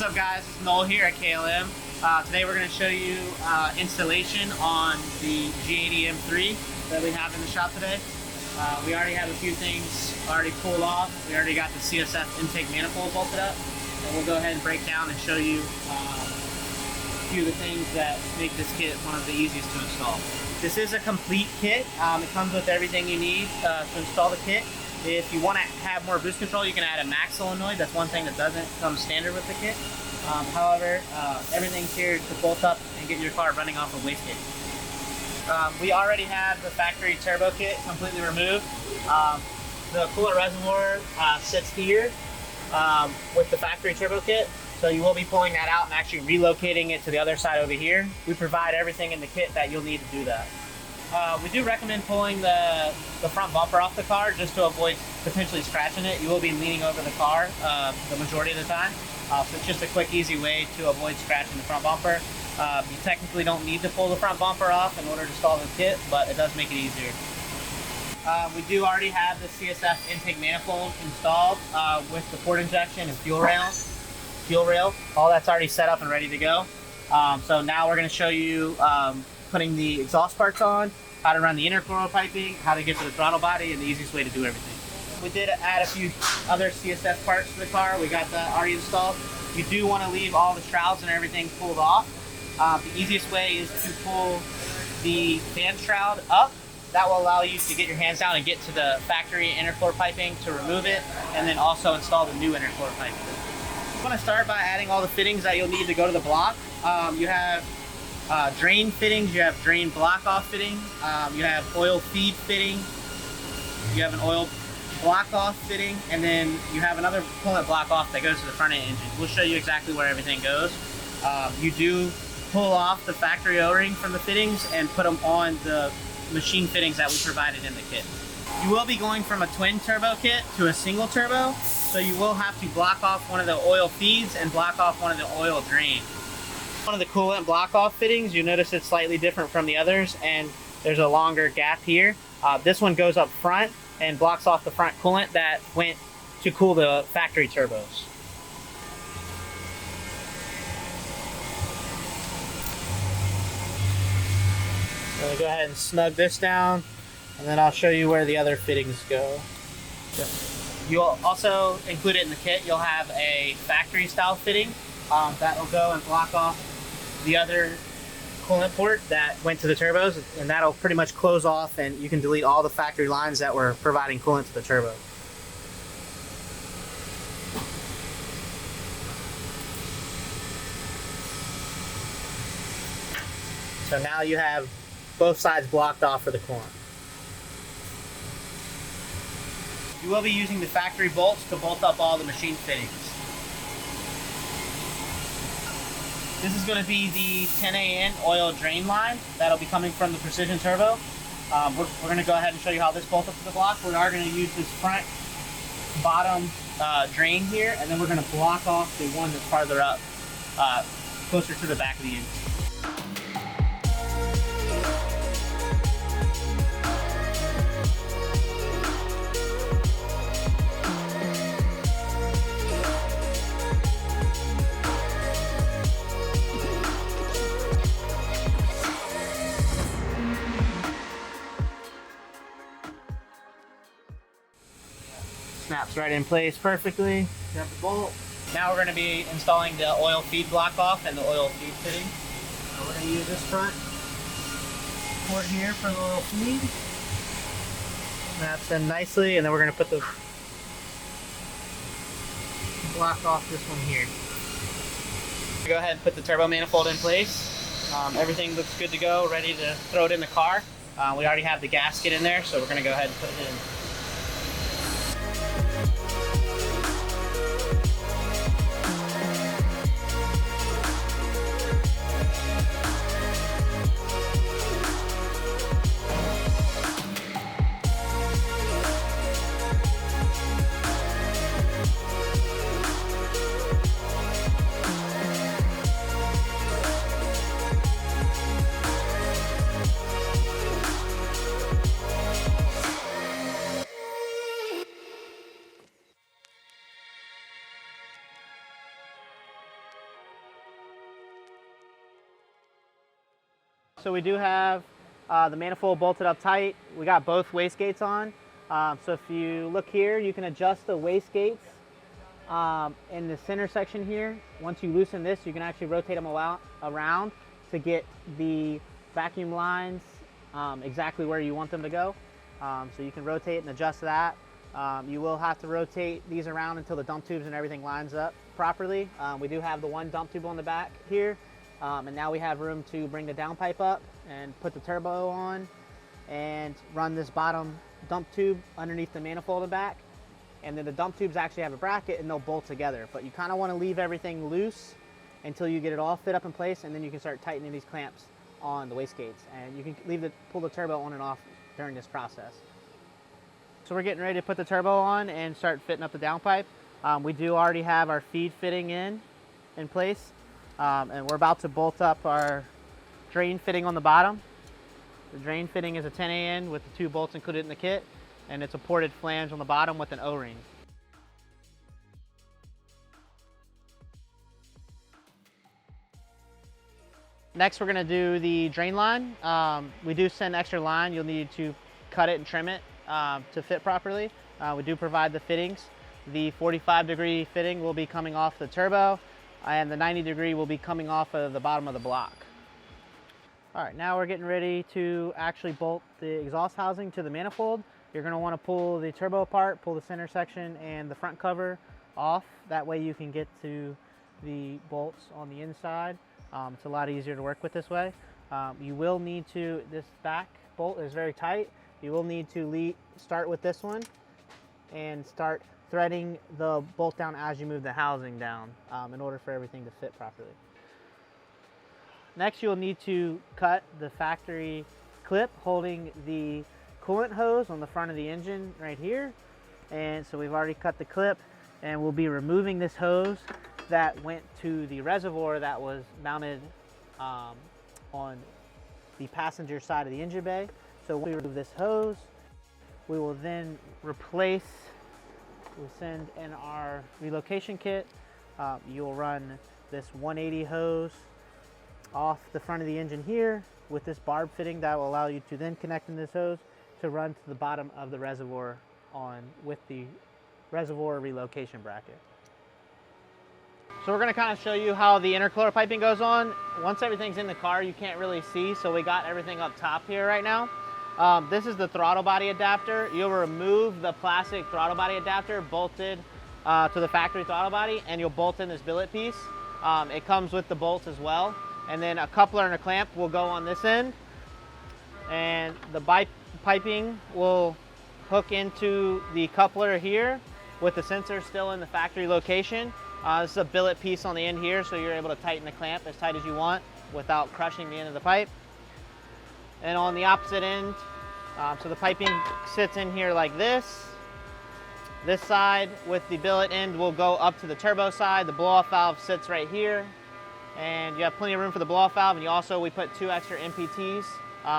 up, guys? It's Noel here at KLM. Today we're going to show you installation on the G80 M3 that we have in the shop today. We already have a few things already pulled off. We already got the CSF intake manifold bolted up. And we'll go ahead and break down and show you a few of the things that make this kit one of the easiest to install. This is a complete kit. It comes with everything you need to install the kit. If you want to have more boost control, you can add a max solenoid. That's one thing that doesn't come standard with the kit. However, everything's here to bolt up and get your car running off of wastegate. We already have the factory turbo kit completely removed. The coolant reservoir sits here with the factory turbo kit. So you will be pulling that out and actually relocating it to the other side over here. We provide everything in the kit that you'll need to do that. We do recommend pulling the front bumper off the car just to avoid potentially scratching it. You will be leaning over the car the majority of the time. So it's just a quick, easy way to avoid scratching the front bumper. You technically don't need to pull the front bumper off in order to install the kit, but it does make it easier. We do already have the CSF intake manifold installed with the port injection and fuel rail. All that's already set up and ready to go. So now we're going to show you putting the exhaust parts on, how to run the intercooler piping, how to get to the throttle body, and the easiest way to do everything. We did add a few other CSF parts to the car. We got that already installed. You do want to leave all the shrouds and everything pulled off. The easiest way is to pull the fan shroud up. That will allow you to get your hands down and get to the factory intercooler piping to remove it, and then also install the new intercooler piping. I'm going to start by adding all the fittings that you'll need to go to the block. You have drain fittings, you have drain block off fitting, you have oil feed fitting, you have an oil block off fitting, and then you have another coolant block off that goes to the front end engine. We'll show you exactly where everything goes. You do pull off the factory O-ring from the fittings and put them on the machine fittings that we provided in the kit. You will be going from a twin turbo kit to a single turbo, so you will have to block off one of the oil feeds and block off one of the oil drains. One of the coolant block off fittings, you'll notice it's slightly different from the others, and there's a longer gap here. This one goes up front and blocks off the front coolant that went to cool the factory turbos. I'm going to go ahead and snug this down, and then I'll show you where the other fittings go. You'll also include it in the kit. You'll have a factory style fitting that will go and block off the other coolant port that went to the turbos, and that'll pretty much close off, and you can delete all the factory lines that were providing coolant to the turbo. So now you have both sides blocked off for the coolant. You will be using the factory bolts to bolt up all the machine fittings. This is going to be the 10AN oil drain line that'll be coming from the Precision Turbo. We're going to go ahead and show you how this bolts up to the block. We are going to use this front bottom drain here, and then we're going to block off the one that's farther up, closer to the back of the engine. Snaps right in place perfectly. Grab the bolt. Now we're going to be installing the oil feed block off and the oil feed fitting. So we're going to use this front port here for the oil feed. Snaps in nicely, and then we're going to put the block off this one here. Go ahead and put the turbo manifold in place. Everything looks good to go, ready to throw it in the car. We already have the gasket in there, so we're going to go ahead and put it in. So we do have the manifold bolted up tight. We got both wastegates on. So if you look here, you can adjust the wastegates in the center section here. Once you loosen this, you can actually rotate them around to get the vacuum lines exactly where you want them to go. So you can rotate and adjust that. You will have to rotate these around until the dump tubes and everything lines up properly. We do have the one dump tube on the back here, and now we have room to bring the downpipe up and put the turbo on and run this bottom dump tube underneath the manifold in the back. And then the dump tubes actually have a bracket and they'll bolt together, but you kind of want to leave everything loose until you get it all fit up in place, and then you can start tightening these clamps on the wastegates, and you can pull the turbo on and off during this process. So we're getting ready to put the turbo on and start fitting up the downpipe. We do already have our feed fitting in place, and we're about to bolt up our drain fitting on the bottom. The drain fitting is a 10A with the 2 bolts included in the kit, and it's a ported flange on the bottom with an O-ring. Next, we're going to do the drain line. We do send extra line. You'll need to cut it and trim it to fit properly. We do provide the fittings. The 45-degree fitting will be coming off the turbo, and the 90-degree will be coming off of the bottom of the block. All right, now we're getting ready to actually bolt the exhaust housing to the manifold. You're going to want to pull the turbo apart, pull the center section and the front cover off. That way you can get to the bolts on the inside. It's a lot easier to work with this way. You will need to, this back bolt is very tight. You will need to start with this one and start threading the bolt down as you move the housing down in order for everything to fit properly. Next, you'll need to cut the factory clip holding the coolant hose on the front of the engine right here. And so we've already cut the clip, and we'll be removing this hose that went to the reservoir that was mounted on the passenger side of the engine bay. So when we remove this hose, we will then we'll send in our relocation kit. You'll run this 180 hose off the front of the engine here with this barb fitting that will allow you to then connect in this hose to run to the bottom of the reservoir with the reservoir relocation bracket. So we're going to kind of show you how the intercooler piping goes on. Once everything's in the car, you can't really see, so we got everything up top here right now. This is the throttle body adapter. You'll remove the plastic throttle body adapter bolted to the factory throttle body, and you'll bolt in this billet piece. It comes with the bolts as well. And then a coupler and a clamp will go on this end, and the piping will hook into the coupler here with the sensor still in the factory location. This is a billet piece on the end here, so you're able to tighten the clamp as tight as you want without crushing the end of the pipe. And on the opposite end, so the piping sits in here like this. This side with the billet end will go up to the turbo side. The blow-off valve sits right here, and you have plenty of room for the blow-off valve. And we put 2 extra MPTs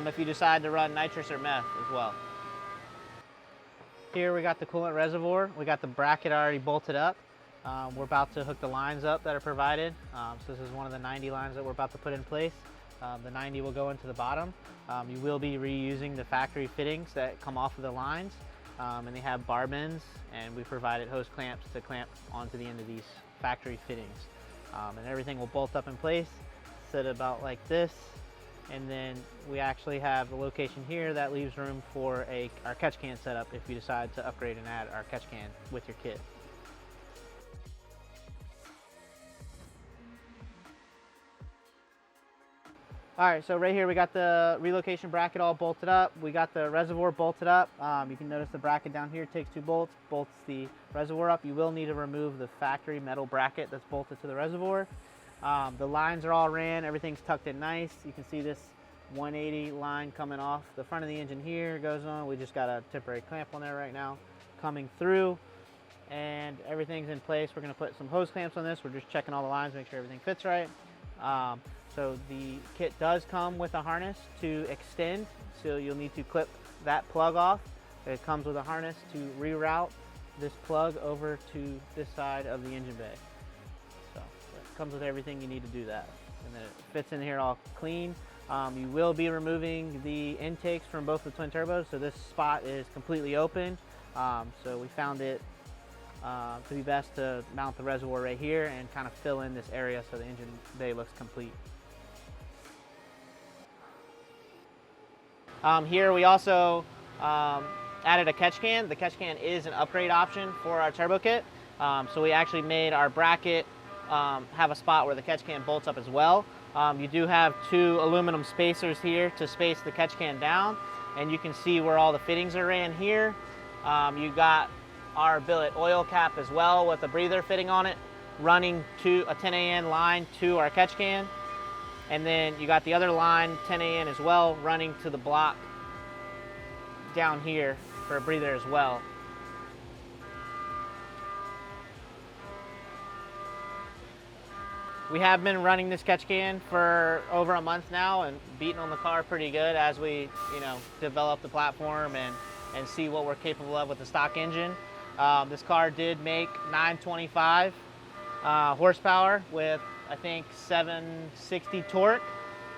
if you decide to run nitrous or meth as well. Here we got the coolant reservoir. We got the bracket already bolted up. We're about to hook the lines up that are provided. So this is one of the 90 lines that we're about to put in place. The 90 will go into the bottom. You will be reusing the factory fittings that come off of the lines, and they have barb ends, and we provided hose clamps to clamp onto the end of these factory fittings. And everything will bolt up in place, sit about like this, and then we actually have the location here that leaves room for our catch can setup if you decide to upgrade and add our catch can with your kit. All right, so right here we got the relocation bracket all bolted up. We got the reservoir bolted up. You can notice the bracket down here takes 2 bolts, bolts the reservoir up. You will need to remove the factory metal bracket that's bolted to the reservoir. The lines are all ran, everything's tucked in nice. You can see this 180 line coming off the front of the engine here goes on. We just got a temporary clamp on there right now coming through, and everything's in place. We're gonna put some hose clamps on this. We're just checking all the lines, make sure everything fits right. So the kit does come with a harness to extend, so you'll need to clip that plug off. It comes with a harness to reroute this plug over to this side of the engine bay. So it comes with everything you need to do that. And then it fits in here all clean. You will be removing the intakes from both the twin turbos, so this spot is completely open. So we found it to be best to mount the reservoir right here and kind of fill in this area so the engine bay looks complete. Here we also added a catch can. The catch can is an upgrade option for our turbo kit. So we actually made our bracket have a spot where the catch can bolts up as well. You do have 2 aluminum spacers here to space the catch can down, and you can see where all the fittings are in here. You got our billet oil cap as well with a breather fitting on it, running to a 10AN line to our catch can. And then you got the other line, 10AN as well, running to the block down here for a breather as well. We have been running this catch can for over a month now and beating on the car pretty good as we, develop the platform and see what we're capable of with the stock engine. This car did make 925 horsepower with, I think, 760 torque.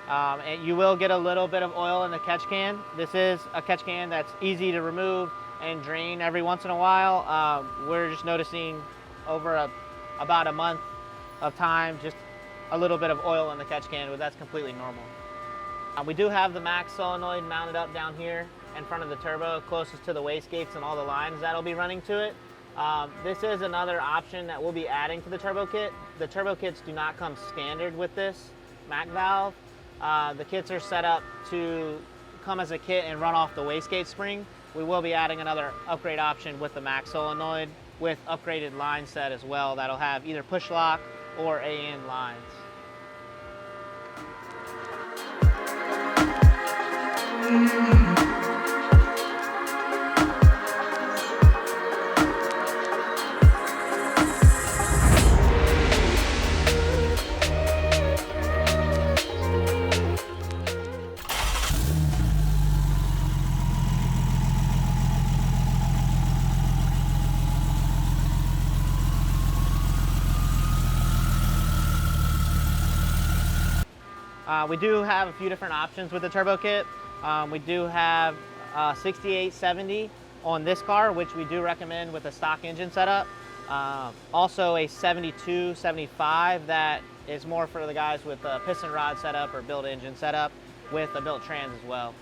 And you will get a little bit of oil in the catch can. This is a catch can that's easy to remove and drain every once in a while. We're just noticing over about a month of time, just a little bit of oil in the catch can, but that's completely normal. We do have the max solenoid mounted up down here in front of the turbo, closest to the wastegates and all the lines that'll be running to it. This is another option that we'll be adding to the turbo kit. The turbo kits do not come standard with this MAC valve. The kits are set up to come as a kit and run off the wastegate spring. We will be adding another upgrade option with the max solenoid with upgraded line set as well that'll have either push lock or AN lines. We do have a few different options with the turbo kit. We do have 6870 on this car, which we do recommend with a stock engine setup. Also a 7275 that is more for the guys with a piston rod setup or built engine setup with a built trans as well.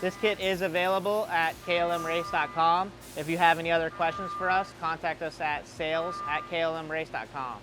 This kit is available at klmrace.com. If you have any other questions for us, contact us at sales@klmrace.com.